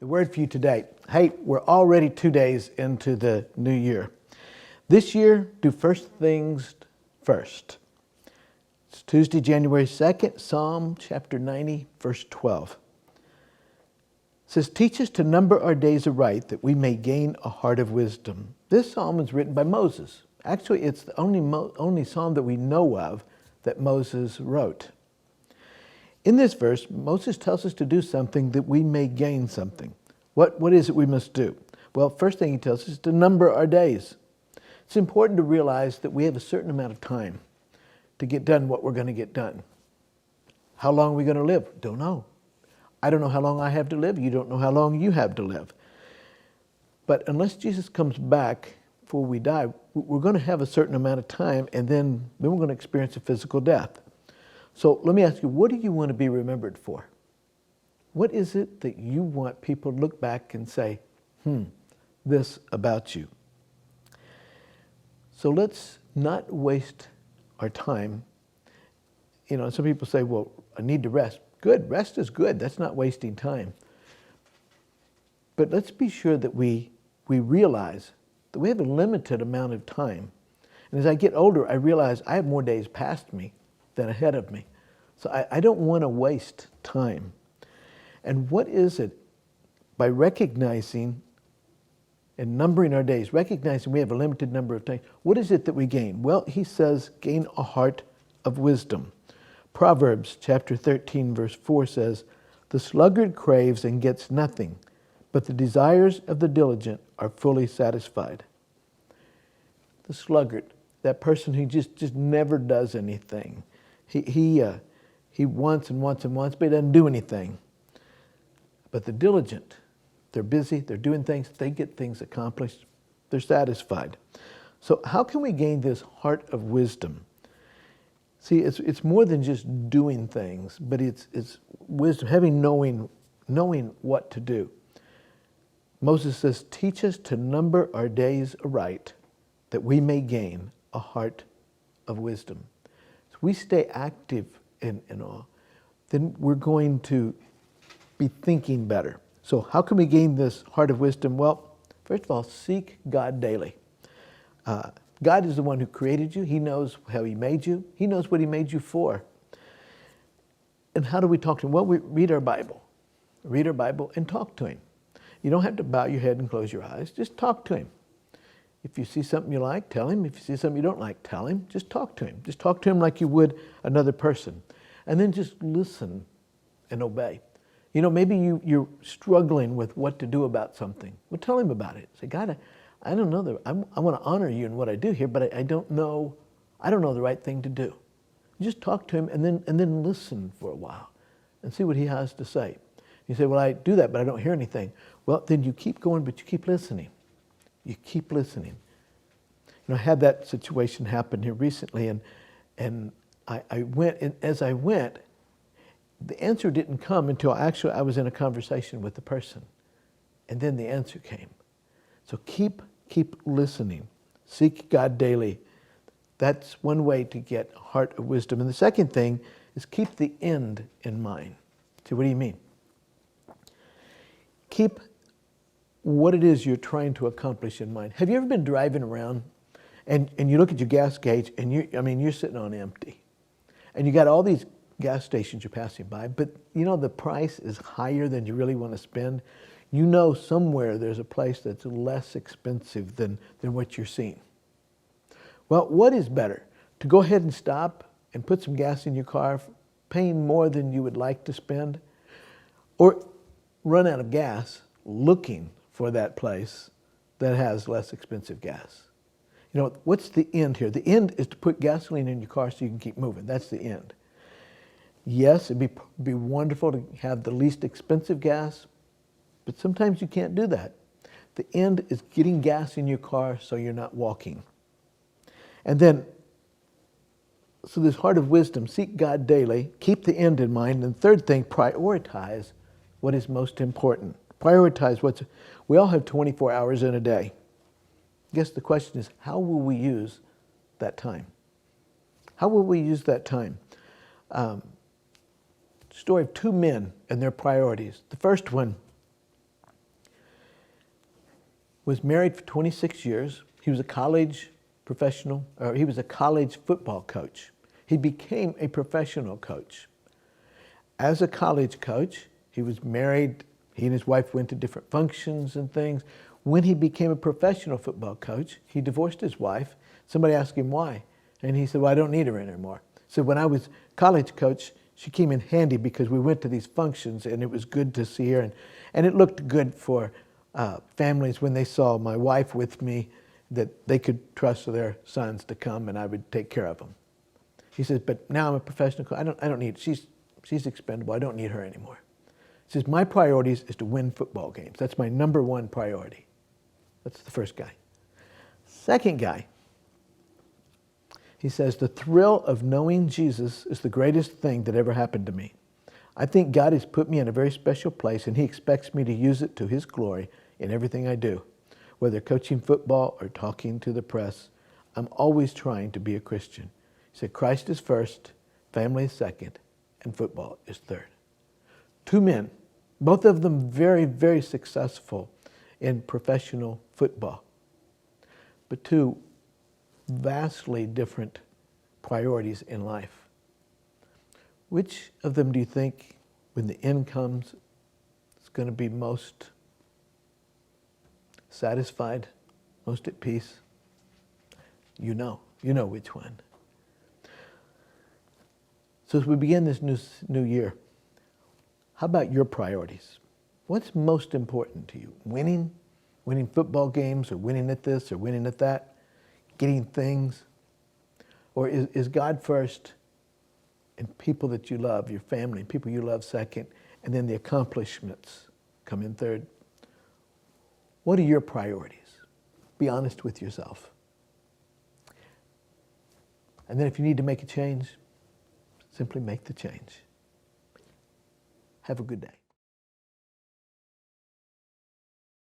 The word for you today. Hey, we're already 2 days into the new year. This year, do first things first. It's Tuesday, January 2nd, Psalm chapter 90, verse 12. It says, teach us to number our days aright that we may gain a heart of wisdom. This psalm is written by Moses. Actually, it's the only psalm that we know of that Moses wrote. In this verse, Moses tells us to do something that we may gain something. What is it we must do? Well, first thing he tells us is to number our days. It's important to realize that we have a certain amount of time to get done what we're going to get done. How long are we going to live? Don't know. I don't know how long I have to live. You don't know how long you have to live. But unless Jesus comes back before we die, we're going to have a certain amount of time, and then we're going to experience a physical death. So let me ask you, what do you want to be remembered for? What is it that you want people to look back and say, this about you? So let's not waste our time. You know, some people say, well, I need to rest. Good, rest is good. That's not wasting time. But let's be sure that we realize that we have a limited amount of time. And as I get older, I realize I have more days past me than ahead of me. So I don't want to waste time. And what is it, by recognizing and numbering our days, recognizing we have a limited number of days, what is it that we gain? Well, he says, gain a heart of wisdom. Proverbs chapter 13, verse 4 says, the sluggard craves and gets nothing, but the desires of the diligent are fully satisfied. The sluggard, that person who just never does anything. He wants and wants and wants, but he doesn't do anything. But the diligent, they're busy, they're doing things, they get things accomplished, they're satisfied. So how can we gain this heart of wisdom? See, it's more than just doing things, but it's wisdom, knowing what to do. Moses says, teach us to number our days aright, that we may gain a heart of wisdom. If we stay active in all, then we're going to be thinking better. So how can we gain this heart of wisdom? Well, first of all, seek God daily. God is the one who created you. He knows how he made you. He knows what he made you for. And how do we talk to him? Well, we read our Bible. Read our Bible and talk to him. You don't have to bow your head and close your eyes. Just talk to him. If you see something you like, tell him. If you see something you don't like, tell him. Just talk to him. Just talk to him like you would another person. And then just listen and obey. You know, maybe you're struggling with what to do about something. Well, tell him about it. Say, God, I don't know. I want to honor you in what I do here, but I don't know the right thing to do. Just talk to him and then listen for a while and see what he has to say. You say, well, I do that, but I don't hear anything. Well, then you keep going, but you keep listening. You keep listening. You know, I had that situation happen here recently, and I went, and as I went, the answer didn't come until actually I was in a conversation with the person. And then the answer came. So keep listening. Seek God daily. That's one way to get a heart of wisdom. And the second thing is keep the end in mind. See, what do you mean? Keep what it is you're trying to accomplish in mind. Have you ever been driving around and you look at your gas gauge and you're sitting on empty. And you got all these gas stations you're passing by, but you know the price is higher than you really want to spend. You know somewhere there's a place that's less expensive than what you're seeing. Well, what is better? To go ahead and stop and put some gas in your car, paying more than you would like to spend, or run out of gas looking for that place that has less expensive gas? You know, what's the end here? The end is to put gasoline in your car so you can keep moving. That's the end. Yes, it'd be wonderful to have the least expensive gas, but sometimes you can't do that. The end is getting gas in your car so you're not walking. And then, so this heart of wisdom, seek God daily, keep the end in mind. And third thing, prioritize what is most important. Prioritize we all have 24 hours in a day. I guess the question is, how will we use that time? How will we use that time? Story of two men and their priorities. The first one was married for 26 years. He was a college professional, or he was a college football coach. He became a professional coach. As a college coach, he was married. He and his wife went to different functions and things. When he became a professional football coach, he divorced his wife. Somebody asked him why. And he said, well, I don't need her anymore. So when I was college coach, she came in handy because we went to these functions and it was good to see her. And it looked good for families when they saw my wife with me, that they could trust their sons to come and I would take care of them. He says, but now I'm a professional coach. I don't need, she's expendable. I don't need her anymore. He says, my priorities is to win football games. That's my number one priority. That's the first guy. Second guy, he says, the thrill of knowing Jesus is the greatest thing that ever happened to me. I think God has put me in a very special place and he expects me to use it to his glory in everything I do. Whether coaching football or talking to the press, I'm always trying to be a Christian. He said, Christ is first, family is second, and football is third. Two men, both of them very, very successful in professional football, but two vastly different priorities in life. Which of them do you think, when the end comes, is going to be most satisfied, most at peace? You know which one. So as we begin this new year, how about your priorities? What's most important to you? Winning football games, or winning at this, or winning at that? Getting things? Or is God first and people that you love, your family, people you love second, and then the accomplishments come in third? What are your priorities? Be honest with yourself. And then if you need to make a change, simply make the change. Have a good day.